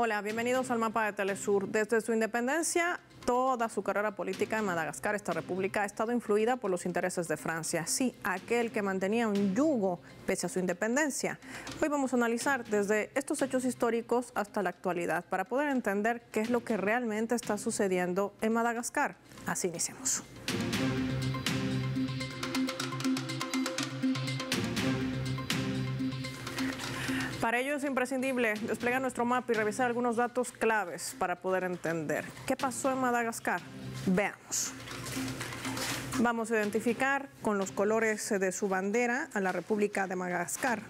Hola, bienvenidos al mapa de Telesur. Desde su independencia, toda su carrera política en Madagascar, esta república, ha estado influida por los intereses de Francia. Sí, aquel que mantenía un yugo pese a su independencia. Hoy vamos a analizar desde estos hechos históricos hasta la actualidad para poder entender qué es lo que realmente está sucediendo en Madagascar. Así iniciamos. Para ello es imprescindible desplegar nuestro mapa y revisar algunos datos claves para poder entender qué pasó en Madagascar. Veamos. Vamos a identificar con los colores de su bandera a la República de Madagascar,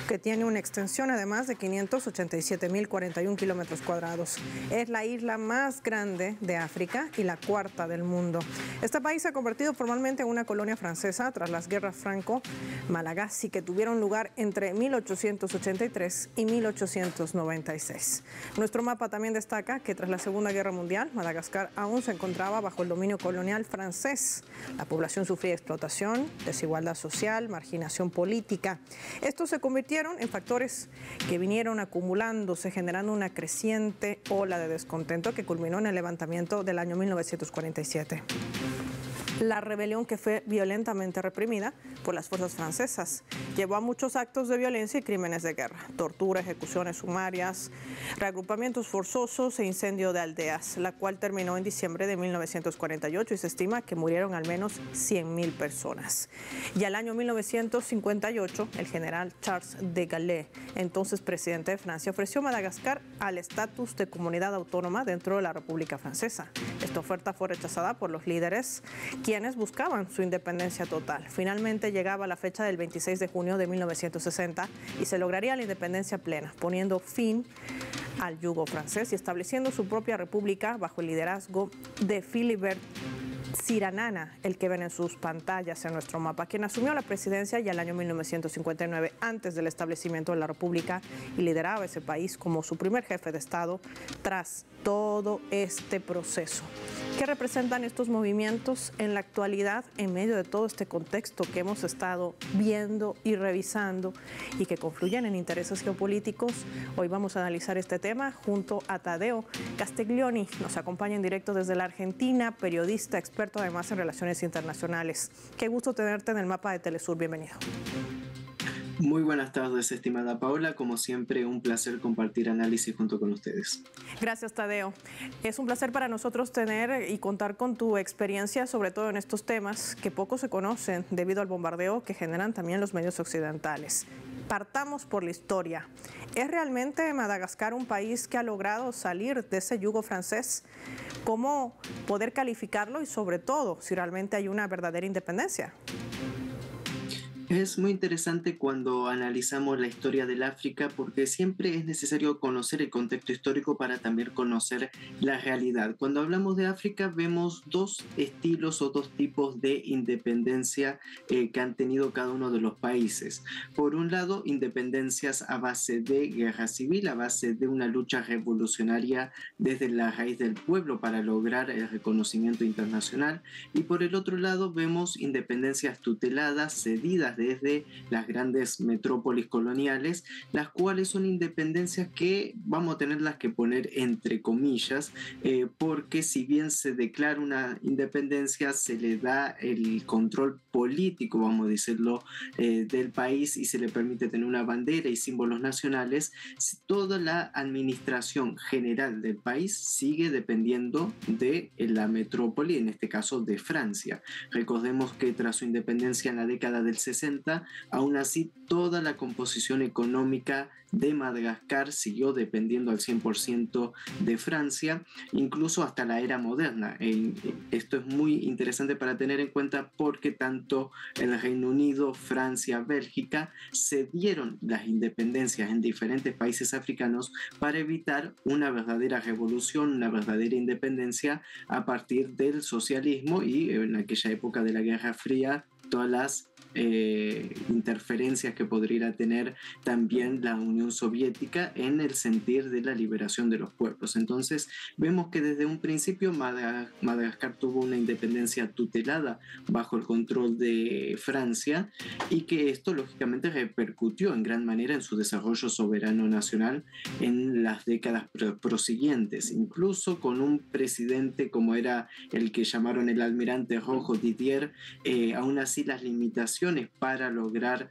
que tiene una extensión además de 587.041 kilómetros cuadrados. Es la isla más grande de África y la cuarta del mundo. Este país se ha convertido formalmente en una colonia francesa tras las guerras franco-malagasy que tuvieron lugar entre 1883 y 1896. Nuestro mapa también destaca que tras la Segunda Guerra Mundial, Madagascar aún se encontraba bajo el dominio colonial francés. La población sufría explotación, desigualdad social, marginación política. Estos se convirtieron en factores que vinieron acumulándose, generando una creciente ola de descontento que culminó en el levantamiento del año 1947. La rebelión, que fue violentamente reprimida por las fuerzas francesas, llevó a muchos actos de violencia y crímenes de guerra, tortura, ejecuciones sumarias, reagrupamientos forzosos e incendio de aldeas, la cual terminó en diciembre de 1948 y se estima que murieron al menos 100.000 personas. Y al año 1958, el general Charles de Gaulle, entonces presidente de Francia, ofreció a Madagascar al estatus de comunidad autónoma dentro de la República Francesa. Esta oferta fue rechazada por los líderes quienes buscaban su independencia total. Finalmente llegaba la fecha del 26 de junio de 1960 y se lograría la independencia plena, poniendo fin al yugo francés y estableciendo su propia república bajo el liderazgo de Philibert Tsiranana, el que ven en sus pantallas en nuestro mapa, quien asumió la presidencia ya el año 1959, antes del establecimiento de la república, y lideraba ese país como su primer jefe de Estado tras todo este proceso. ¿Qué representan estos movimientos en la actualidad en medio de todo este contexto que hemos estado viendo y revisando y que confluyen en intereses geopolíticos? Hoy vamos a analizar este tema junto a Tadeo Castiglioni. Nos acompaña en directo desde la Argentina, periodista, experto además en relaciones internacionales. Qué gusto tenerte en el mapa de Telesur. Bienvenido. Muy buenas tardes, estimada Paula. Como siempre, un placer compartir análisis junto con ustedes. Gracias, Tadeo. Es un placer para nosotros tener y contar con tu experiencia, sobre todo en estos temas que poco se conocen debido al bombardeo que generan también los medios occidentales. Partamos por la historia. ¿Es realmente Madagascar un país que ha logrado salir de ese yugo francés? ¿Cómo poder calificarlo y sobre todo si realmente hay una verdadera independencia? Es muy interesante cuando analizamos la historia del África porque siempre es necesario conocer el contexto histórico para también conocer la realidad. Cuando hablamos de África vemos dos estilos o dos tipos de independencia que han tenido cada uno de los países. Por un lado, independencias a base de guerra civil, a base de una lucha revolucionaria desde la raíz del pueblo para lograr el reconocimiento internacional. Y por el otro lado vemos independencias tuteladas, cedidas desde las grandes metrópolis coloniales, las cuales son independencias que vamos a tenerlas que poner entre comillas, porque si bien se declara una independencia, se le da el control político, vamos a decirlo, del país y se le permite tener una bandera y símbolos nacionales, toda la administración general del país sigue dependiendo de la metrópoli, en este caso de Francia. Recordemos que tras su independencia en la década del 60, aún así toda la composición económica de Madagascar siguió dependiendo al 100% de Francia, incluso hasta la era moderna. Esto es muy interesante para tener en cuenta porque tanto el Reino Unido, Francia, Bélgica cedieron las independencias en diferentes países africanos para evitar una verdadera revolución, una verdadera independencia a partir del socialismo y en aquella época de la Guerra Fría todas las interferencias que podría tener también la Unión Soviética en el sentir de la liberación de los pueblos. Entonces vemos que desde un principio Madagascar tuvo una independencia tutelada bajo el control de Francia y que esto lógicamente repercutió en gran manera en su desarrollo soberano nacional en las décadas prosiguientes, incluso con un presidente como era el que llamaron el almirante rojo Didier. Aún así las limitaciones para lograr,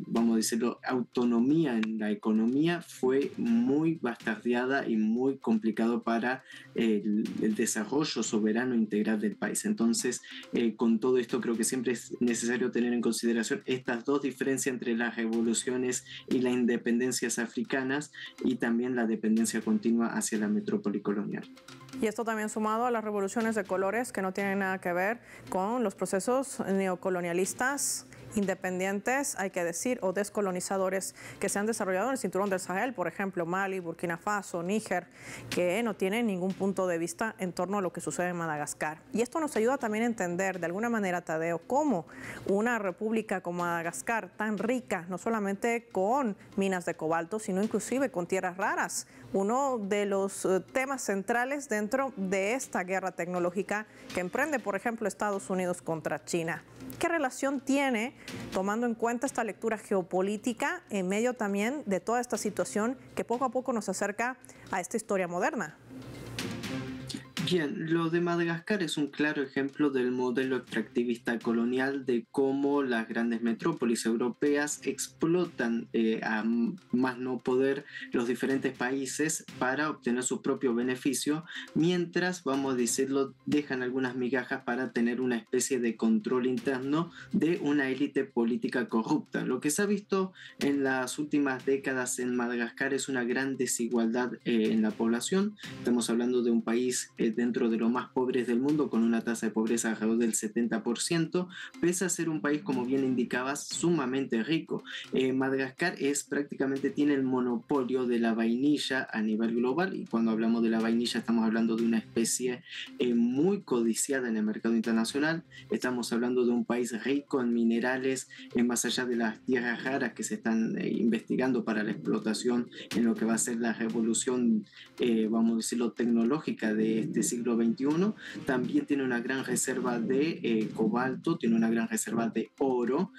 vamos a decirlo, autonomía en la economía fue muy bastardeada y muy complicado para el desarrollo soberano integral del país. Entonces, con todo esto creo que siempre es necesario tener en consideración estas dos diferencias entre las revoluciones y las independencias africanas y también la dependencia continua hacia la metrópoli colonial. Y esto también sumado a las revoluciones de colores que no tienen nada que ver con los procesos neocolonialistas independientes, hay que decir, o descolonizadores que se han desarrollado en el cinturón del Sahel, por ejemplo, Mali, Burkina Faso, Níger, que no tienen ningún punto de vista en torno a lo que sucede en Madagascar. Y esto nos ayuda también a entender de alguna manera, Tadeo, cómo una república como Madagascar, tan rica, no solamente con minas de cobalto, sino inclusive con tierras raras, uno de los temas centrales dentro de esta guerra tecnológica que emprende, por ejemplo, Estados Unidos contra China. ¿Qué relación tiene, tomando en cuenta esta lectura geopolítica, en medio también de toda esta situación que poco a poco nos acerca a esta historia moderna? Bien, lo de Madagascar es un claro ejemplo del modelo extractivista colonial de cómo las grandes metrópolis europeas explotan a más no poder los diferentes países para obtener su propio beneficio, mientras, vamos a decirlo, dejan algunas migajas para tener una especie de control interno de una élite política corrupta. Lo que se ha visto en las últimas décadas en Madagascar es una gran desigualdad en la población. Estamos hablando de un país dentro de los más pobres del mundo, con una tasa de pobreza alrededor del 70%, pese a ser un país, como bien indicabas, sumamente rico. Madagascar prácticamente tiene el monopolio de la vainilla a nivel global, y cuando hablamos de la vainilla estamos hablando de una especie muy codiciada en el mercado internacional. Estamos hablando de un país rico en minerales, más allá de las tierras raras que se están investigando para la explotación en lo que va a ser la revolución, vamos a decirlo, tecnológica de este siglo XXI. También tiene una gran reserva de cobalto, tiene una gran reserva de oro,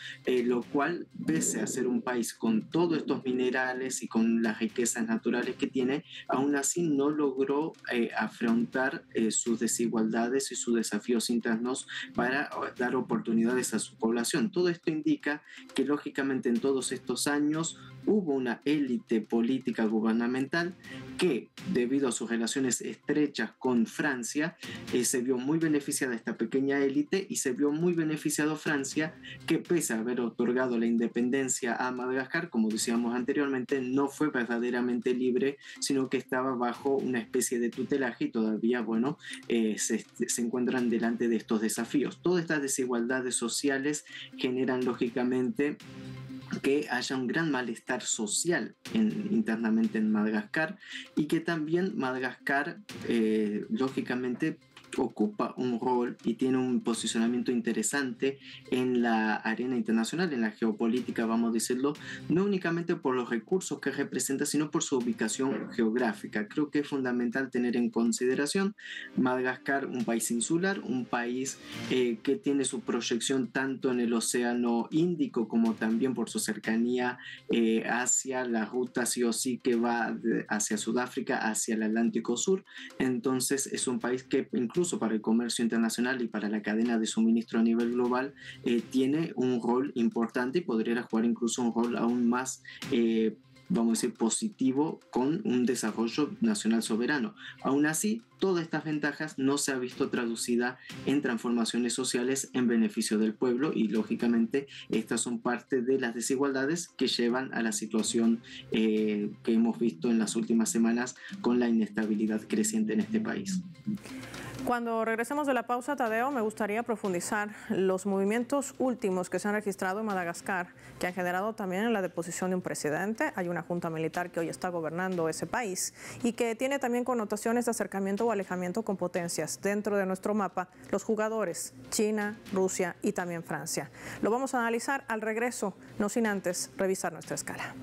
lo cual, pese a ser un país con todos estos minerales y con las riquezas naturales que tiene, aún así no logró afrontar sus desigualdades y sus desafíos internos para dar oportunidades a su población. Todo esto indica que, lógicamente, en todos estos años hubo una élite política gubernamental que, debido a sus relaciones estrechas con Francia, se vio muy beneficiada esta pequeña élite, y se vio muy beneficiado Francia, que pese a haber otorgado la independencia a Madagascar, como decíamos anteriormente, no fue verdaderamente libre, sino que estaba bajo una especie de tutelaje, y todavía, bueno, se encuentran delante de estos desafíos. Todas estas desigualdades sociales generan, lógicamente, que haya un gran malestar social internamente en Madagascar, y que también Madagascar, lógicamente, ocupa un rol y tiene un posicionamiento interesante en la arena internacional, en la geopolítica, vamos a decirlo, no únicamente por los recursos que representa, sino por su ubicación geográfica. Creo que es fundamental tener en consideración Madagascar, un país insular, un país que tiene su proyección tanto en el Océano Índico como también por su cercanía hacia la ruta sí o sí que va hacia Sudáfrica, hacia el Atlántico Sur. Entonces es un país que incluso para el comercio internacional y para la cadena de suministro a nivel global tiene un rol importante, y podría jugar incluso un rol aún más vamos a decir positivo, con un desarrollo nacional soberano. Aún así, todas estas ventajas no se ha visto traducida en transformaciones sociales en beneficio del pueblo, y lógicamente estas son parte de las desigualdades que llevan a la situación que hemos visto en las últimas semanas, con la inestabilidad creciente en este país. Cuando regresemos de la pausa, Tadeo, me gustaría profundizar los movimientos últimos que se han registrado en Madagascar, que han generado también la deposición de un presidente. Hay una junta militar que hoy está gobernando ese país y que tiene también connotaciones de acercamiento o alejamiento con potencias dentro de nuestro mapa, los jugadores China, Rusia y también Francia. Lo vamos a analizar al regreso, no sin antes revisar nuestra escala.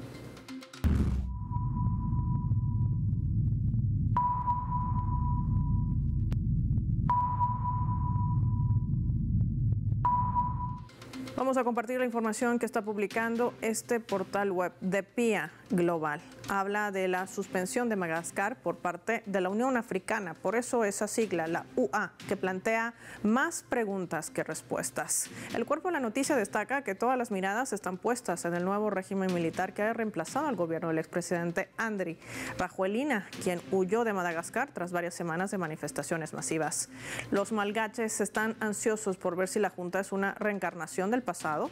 Vamos a compartir la información que está publicando este portal web de PIA Global. Habla de la suspensión de Madagascar por parte de la Unión Africana, por eso esa sigla, la UA, que plantea más preguntas que respuestas. El cuerpo de la noticia destaca que todas las miradas están puestas en el nuevo régimen militar que ha reemplazado al gobierno del expresidente Andry Rajoelina, quien huyó de Madagascar tras varias semanas de manifestaciones masivas. Los malgaches están ansiosos por ver si la Junta es una reencarnación del pasado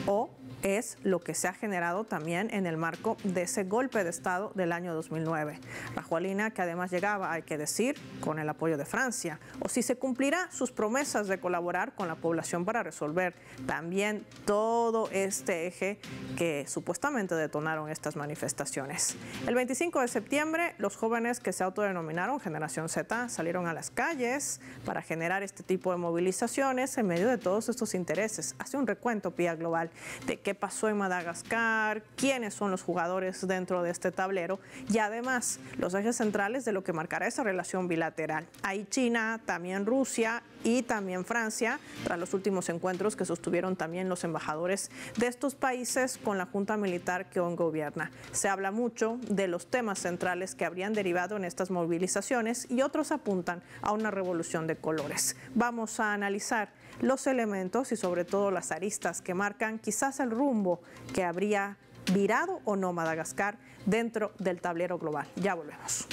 o es lo que se ha generado también en el marco de ese golpe de Estado del año 2009. Rajoelina, que además llegaba, hay que decir, con el apoyo de Francia, o si se cumplirá sus promesas de colaborar con la población para resolver también todo este eje que supuestamente detonaron estas manifestaciones. El 25 de septiembre, los jóvenes que se autodenominaron Generación Z salieron a las calles para generar este tipo de movilizaciones en medio de todos estos intereses. Hace un recuento PIA Global de qué pasó en Madagascar, quiénes son los jugadores dentro de este tablero y además los ejes centrales de lo que marcará esa relación bilateral. Hay China, también Rusia y también Francia, tras los últimos encuentros que sostuvieron también los embajadores de estos países con la junta militar que hoy gobierna. Se habla mucho de los temas centrales que habrían derivado en estas movilizaciones y otros apuntan a una revolución de colores. Vamos a analizar los elementos y sobre todo las aristas que marcan quizás el rumbo que habría virado o no Madagascar dentro del tablero global. Ya volvemos.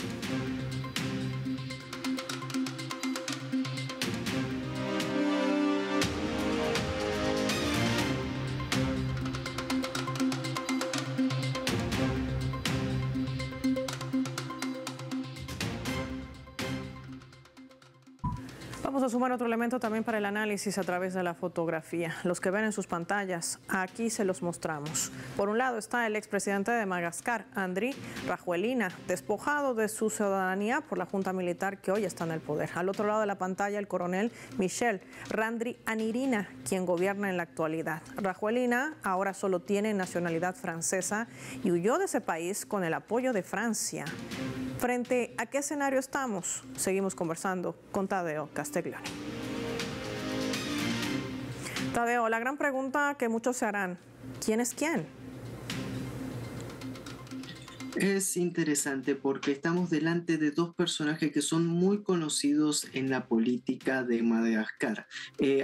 Vamos a sumar otro elemento también para el análisis a través de la fotografía. Los que ven en sus pantallas, aquí se los mostramos. Por un lado está el expresidente de Madagascar, Andry Rajoelina, despojado de su ciudadanía por la junta militar que hoy está en el poder. Al otro lado de la pantalla, el coronel Michel Randrianirina, quien gobierna en la actualidad. Rajoelina ahora solo tiene nacionalidad francesa y huyó de ese país con el apoyo de Francia. ¿Frente a qué escenario estamos? Seguimos conversando con Tadeo Castiglioni. Tadeo, la gran pregunta que muchos se harán, ¿quién es quién? Es interesante porque estamos delante de dos personajes que son muy conocidos en la política de Madagascar.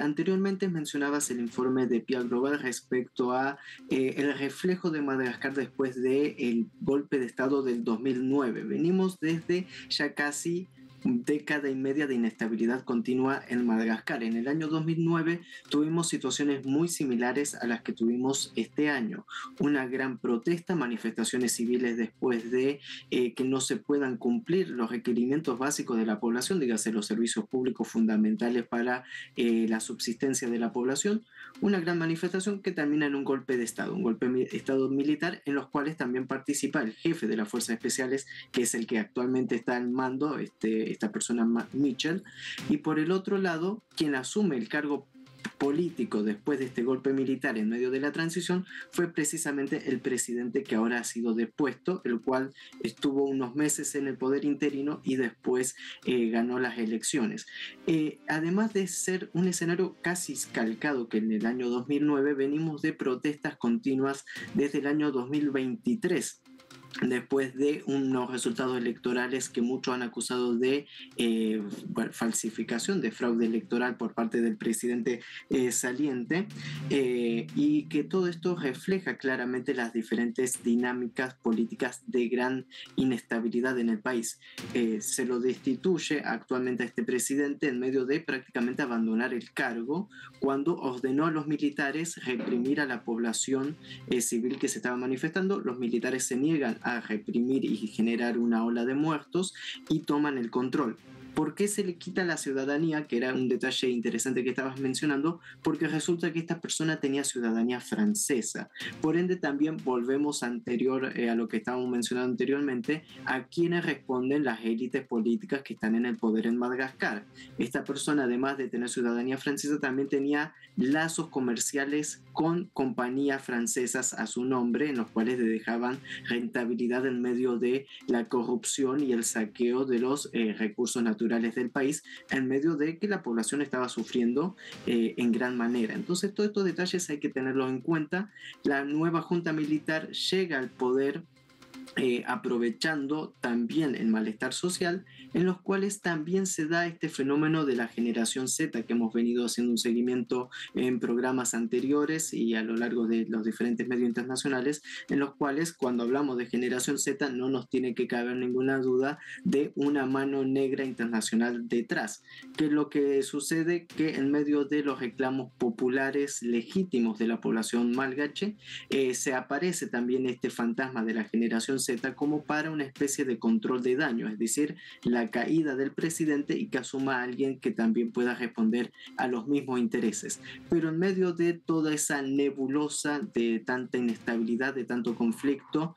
Anteriormente mencionabas el informe de PIA Global respecto a el reflejo de Madagascar después del golpe de Estado del 2009. Venimos desde ya casi década y media de inestabilidad continua en Madagascar. En el año 2009 tuvimos situaciones muy similares a las que tuvimos este año. Una gran protesta, manifestaciones civiles después de que no se puedan cumplir los requerimientos básicos de la población, dígase los servicios públicos fundamentales para la subsistencia de la población. Una gran manifestación que termina en un golpe de Estado, un golpe de Estado militar en los cuales también participa el jefe de las Fuerzas Especiales, que es el que actualmente está al mando, esta persona Michel, y por el otro lado, quien asume el cargo político después de este golpe militar en medio de la transición fue precisamente el presidente que ahora ha sido depuesto, el cual estuvo unos meses en el poder interino y después ganó las elecciones. Además de ser un escenario casi calcado que en el año 2009, venimos de protestas continuas desde el año 2023. Después de unos resultados electorales que muchos han acusado de falsificación, de fraude electoral por parte del presidente saliente, y que todo esto refleja claramente las diferentes dinámicas políticas de gran inestabilidad en el país. Se lo destituye actualmente a este presidente en medio de prácticamente abandonar el cargo cuando ordenó a los militares reprimir a la población civil que se estaba manifestando. Los militares se niegan a reprimir y generar una ola de muertos y toman el control. ¿Por qué se le quita la ciudadanía? Que era un detalle interesante que estabas mencionando, porque resulta que esta persona tenía ciudadanía francesa. Por ende, también volvemos a lo que estábamos mencionando anteriormente, a quienes responden las élites políticas que están en el poder en Madagascar. Esta persona, además de tener ciudadanía francesa, también tenía lazos comerciales con compañías francesas a su nombre, en los cuales le dejaban rentabilidad en medio de la corrupción y el saqueo de los recursos naturales del país, en medio de que la población estaba sufriendo en gran manera. Entonces, todos estos detalles hay que tenerlos en cuenta. La nueva junta militar llega al poder aprovechando también el malestar social, en los cuales también se da este fenómeno de la generación Z, que hemos venido haciendo un seguimiento en programas anteriores y a lo largo de los diferentes medios internacionales, en los cuales cuando hablamos de generación Z no nos tiene que caber ninguna duda de una mano negra internacional detrás. ¿Qué es lo que sucede? Que en medio de los reclamos populares legítimos de la población malgache, se aparece también este fantasma de la generación Z como para una especie de control de daño, es decir, la caída del presidente y que asuma a alguien que también pueda responder a los mismos intereses. Pero en medio de toda esa nebulosa de tanta inestabilidad, de tanto conflicto,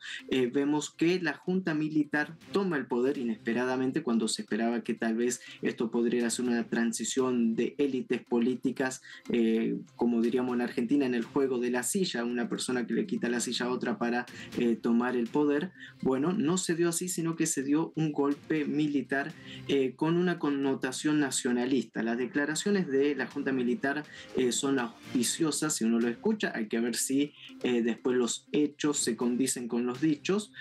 vemos que la junta militar toma el poder inesperadamente cuando se esperaba que tal vez esto podría ser una transición de élites políticas, como diríamos en Argentina, en el juego de la silla, una persona que le quita la silla a otra para tomar el poder. Bueno, no se dio así, sino que se dio un golpe militar con una connotación nacionalista. Las declaraciones de la Junta Militar son auspiciosas, si uno lo escucha, hay que ver si después los hechos se condicen con los dichos,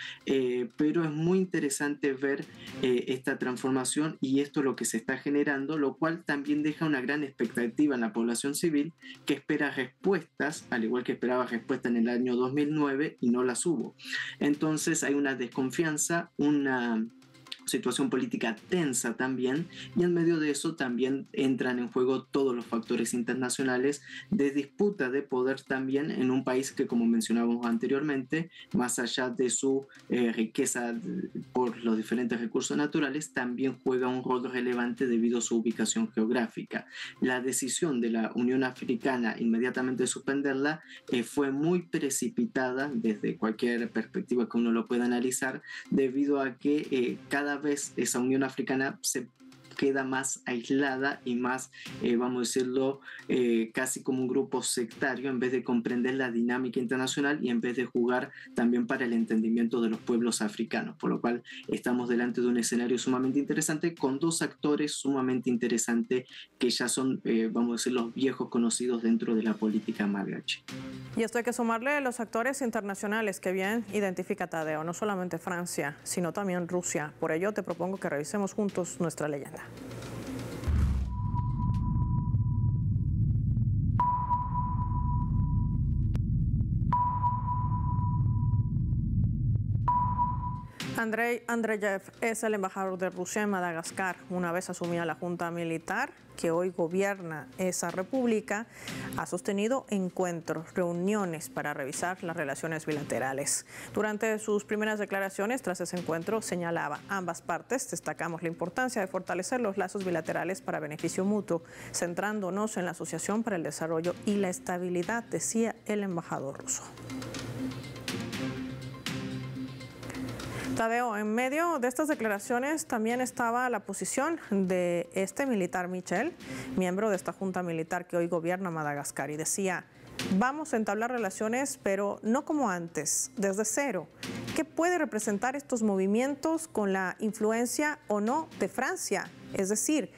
pero es muy interesante ver esta transformación y esto es lo que se está generando, lo cual también deja una gran expectativa en la población civil que espera respuestas, al igual que esperaba respuestas en el año 2009 y no las hubo. Entonces hay una desconfianza, una situación política tensa también, y en medio de eso también entran en juego todos los factores internacionales de disputa de poder también en un país que, como mencionábamos anteriormente, más allá de su riqueza por los diferentes recursos naturales, también juega un rol relevante debido a su ubicación geográfica. La decisión de la Unión Africana inmediatamente de suspenderla fue muy precipitada desde cualquier perspectiva que uno lo pueda analizar, debido a que cada vez esa Unión Africana se queda más aislada y más, vamos a decirlo, casi como un grupo sectario, en vez de comprender la dinámica internacional y en vez de jugar también para el entendimiento de los pueblos africanos, por lo cual estamos delante de un escenario sumamente interesante con dos actores sumamente interesantes que ya son, vamos a decir, los viejos conocidos dentro de la política malgache. Y esto hay que sumarle los actores internacionales que bien identifica Tadeo, no solamente Francia, sino también Rusia. Por ello te propongo que revisemos juntos nuestra leyenda. Andrei Andreyev es el embajador de Rusia en Madagascar. Una vez asumida la junta militar que hoy gobierna esa república, ha sostenido encuentros, reuniones para revisar las relaciones bilaterales. Durante sus primeras declaraciones tras ese encuentro señalaba ambas partes, destacamos la importancia de fortalecer los lazos bilaterales para beneficio mutuo, centrándonos en la Asociación para el Desarrollo y la Estabilidad, decía el embajador ruso. Tadeo, en medio de estas declaraciones también estaba la posición de este militar Michel, miembro de esta junta militar que hoy gobierna Madagascar, y decía: vamos a entablar relaciones, pero no como antes, desde cero. ¿Qué puede representar estos movimientos con la influencia o no de Francia? Es decir,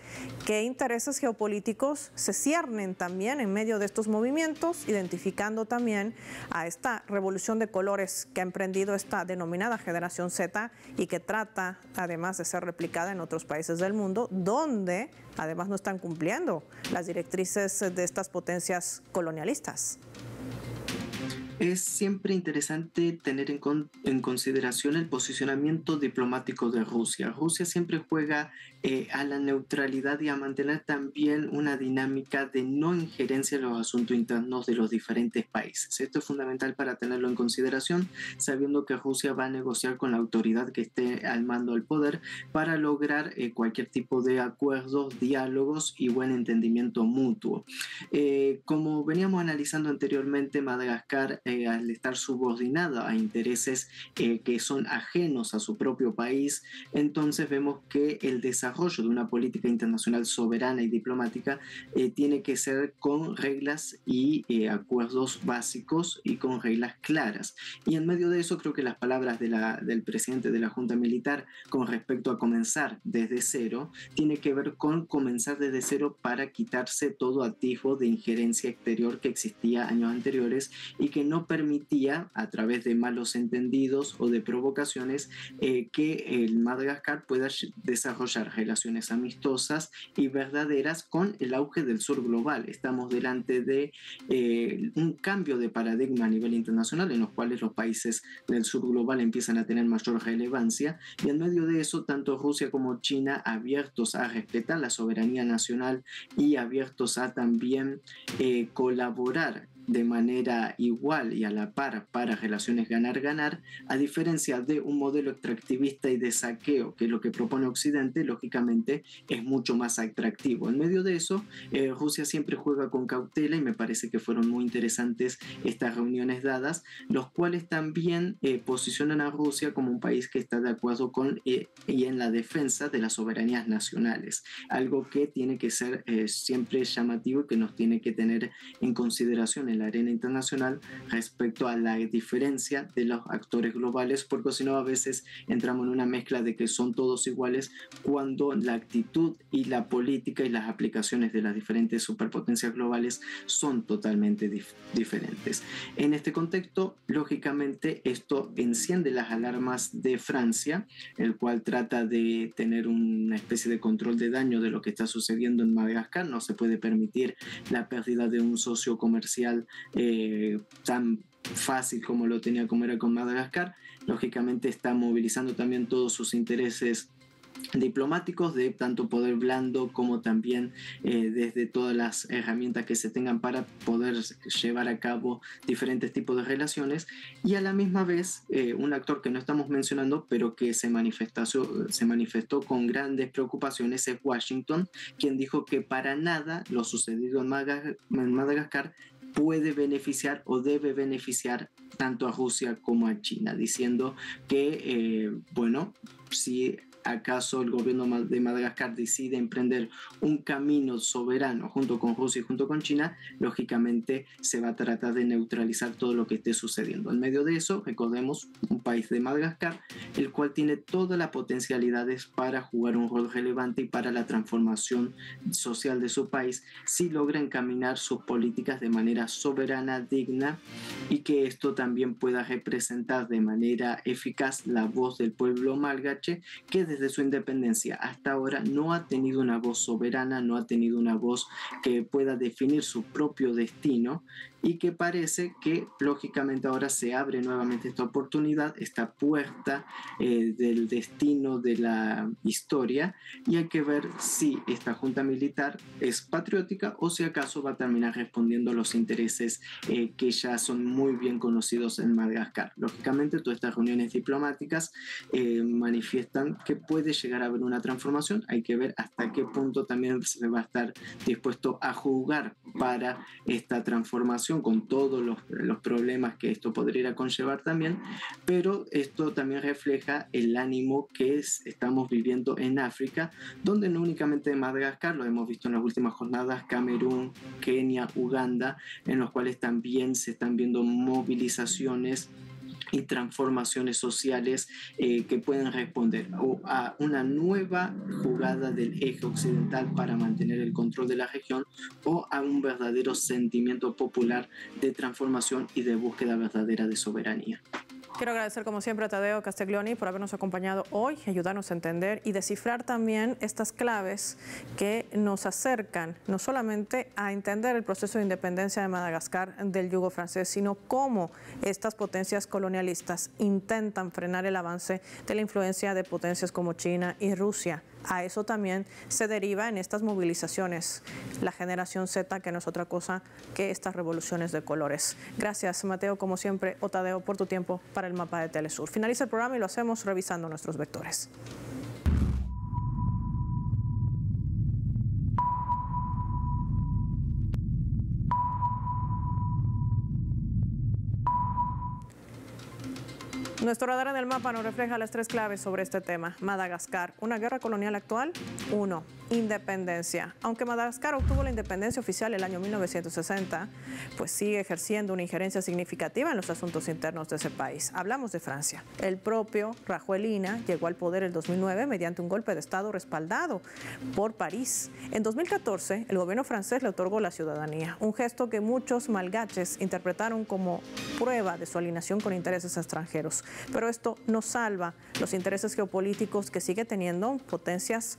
¿qué intereses geopolíticos se ciernen también en medio de estos movimientos, identificando también a esta revolución de colores que ha emprendido esta denominada generación Z y que trata además de ser replicada en otros países del mundo, donde además no están cumpliendo las directrices de estas potencias colonialistas? Es siempre interesante tener en consideración el posicionamiento diplomático de Rusia. Rusia siempre juega a la neutralidad y a mantener también una dinámica de no injerencia en los asuntos internos de los diferentes países. Esto es fundamental para tenerlo en consideración, sabiendo que Rusia va a negociar con la autoridad que esté al mando del poder para lograr cualquier tipo de acuerdos, diálogos y buen entendimiento mutuo. Como veníamos analizando anteriormente, Madagascar, al estar subordinada a intereses que son ajenos a su propio país, entonces vemos que el desarrollo de una política internacional soberana y diplomática tiene que ser con reglas y acuerdos básicos y con reglas claras. Y en medio de eso creo que las palabras del presidente de la Junta Militar con respecto a comenzar desde cero, tiene que ver con comenzar desde cero para quitarse todo atisbo de injerencia exterior que existía años anteriores y que no permitía, a través de malos entendidos o de provocaciones, que el Madagascar pueda desarrollar relaciones amistosas y verdaderas con el auge del sur global. Estamos delante de un cambio de paradigma a nivel internacional en los cuales los países del sur global empiezan a tener mayor relevancia, y en medio de eso tanto Rusia como China, abiertos a respetar la soberanía nacional y abiertos a también colaborar de manera igual y a la par para relaciones ganar-ganar, a diferencia de un modelo extractivista y de saqueo, que es lo que propone Occidente, lógicamente es mucho más atractivo. En medio de eso, Rusia siempre juega con cautela y me parece que fueron muy interesantes estas reuniones dadas, los cuales también posicionan a Rusia como un país que está de acuerdo con y en la defensa de las soberanías nacionales, algo que tiene que ser siempre llamativo y que nos tiene que tener en consideración en la arena internacional respecto a la diferencia de los actores globales, porque si no a veces entramos en una mezcla de que son todos iguales cuando la actitud y la política y las aplicaciones de las diferentes superpotencias globales son totalmente diferentes. En este contexto, lógicamente, esto enciende las alarmas de Francia, el cual trata de tener una especie de control de daño de lo que está sucediendo en Madagascar. No se puede permitir la pérdida de un socio comercial tan fácil como lo tenía como era con Madagascar. Lógicamente está movilizando también todos sus intereses diplomáticos de tanto poder blando como también desde todas las herramientas que se tengan para poder llevar a cabo diferentes tipos de relaciones, y a la misma vez un actor que no estamos mencionando pero que se manifestó con grandes preocupaciones es Washington, quien dijo que para nada lo sucedido en Madagascar puede beneficiar o debe beneficiar tanto a Rusia como a China, diciendo que bueno, si acaso el gobierno de Madagascar decide emprender un camino soberano junto con Rusia y junto con China, lógicamente se va a tratar de neutralizar todo lo que esté sucediendo. En medio de eso, recordemos, un país de Madagascar, el cual tiene todas las potencialidades para jugar un rol relevante y para la transformación social de su país, si logra encaminar sus políticas de manera soberana, digna, y que esto también pueda representar de manera eficaz la voz del pueblo malgache, que desde su independencia hasta ahora no ha tenido una voz soberana, no ha tenido una voz que pueda definir su propio destino, y que parece que lógicamente ahora se abre nuevamente esta oportunidad, esta puerta del destino de la historia, y hay que ver si esta junta militar es patriótica o si acaso va a terminar respondiendo a los intereses que ya son muy bien conocidos en Madagascar. Lógicamente todas estas reuniones diplomáticas manifiestan que puede llegar a haber una transformación. Hay que ver hasta qué punto también se va a estar dispuesto a jugar para esta transformación, con todos los problemas que esto podría conllevar también, pero esto también refleja el ánimo que estamos viviendo en África, donde no únicamente en Madagascar, lo hemos visto en las últimas jornadas, Camerún, Kenia, Uganda, en los cuales también se están viendo movilizaciones y transformaciones sociales que pueden responder a una nueva jugada del eje occidental para mantener el control de la región, o a un verdadero sentimiento popular de transformación y de búsqueda verdadera de soberanía. Quiero agradecer como siempre a Tadeo Castiglioni por habernos acompañado hoy, ayudarnos a entender y descifrar también estas claves que nos acercan no solamente a entender el proceso de independencia de Madagascar del yugo francés, sino cómo estas potencias colonialistas intentan frenar el avance de la influencia de potencias como China y Rusia. A eso también se deriva en estas movilizaciones la generación Z, que no es otra cosa que estas revoluciones de colores. Gracias, Mateo, como siempre, o Tadeo, por tu tiempo para el mapa de Telesur. Finaliza el programa y lo hacemos revisando nuestros vectores. Nuestro radar en el mapa nos refleja las tres claves sobre este tema. Madagascar, una guerra colonial actual. 1. Independencia. Aunque Madagascar obtuvo la independencia oficial el año 1960, pues sigue ejerciendo una injerencia significativa en los asuntos internos de ese país. Hablamos de Francia. El propio Rajoelina llegó al poder el 2009 mediante un golpe de Estado respaldado por París. En 2014, el gobierno francés le otorgó la ciudadanía, un gesto que muchos malgaches interpretaron como prueba de su alineación con intereses extranjeros. Pero esto no salva los intereses geopolíticos que sigue teniendo potencias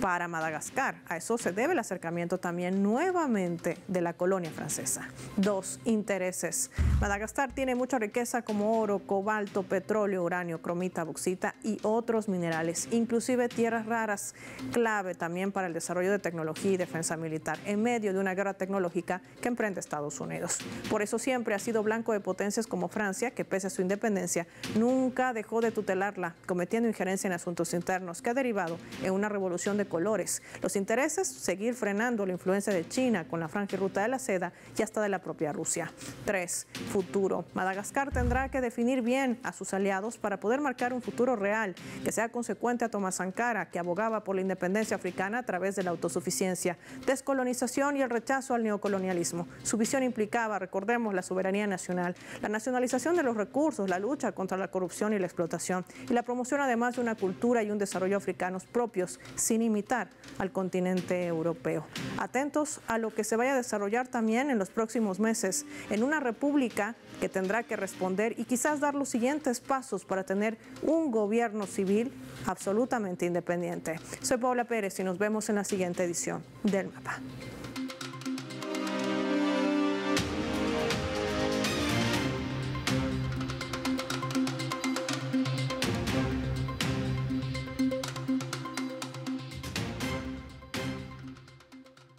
para Madagascar. A eso se debe el acercamiento también nuevamente de la colonia francesa. 2. Intereses. Madagascar tiene mucha riqueza como oro, cobalto, petróleo, uranio, cromita, bauxita y otros minerales, inclusive tierras raras, clave también para el desarrollo de tecnología y defensa militar en medio de una guerra tecnológica que emprende Estados Unidos. Por eso siempre ha sido blanco de potencias como Francia, que pese a su independencia nunca dejó de tutelarla, cometiendo injerencia en asuntos internos que ha derivado en una revolución de colores. Los intereses, seguir frenando la influencia de China con la Franja y Ruta de la Seda y hasta de la propia Rusia. 3. Futuro. Madagascar tendrá que definir bien a sus aliados para poder marcar un futuro real que sea consecuente a Thomas Sankara, que abogaba por la independencia africana a través de la autosuficiencia, descolonización y el rechazo al neocolonialismo. Su visión implicaba, recordemos, la soberanía nacional, la nacionalización de los recursos, la lucha contra la corrupción y la explotación y la promoción además de una cultura y un desarrollo africanos propios sin imitar al continente europeo. Atentos a lo que se vaya a desarrollar también en los próximos meses en una república que tendrá que responder y quizás dar los siguientes pasos para tener un gobierno civil absolutamente independiente. Soy Paula Pérez y nos vemos en la siguiente edición del Mapa.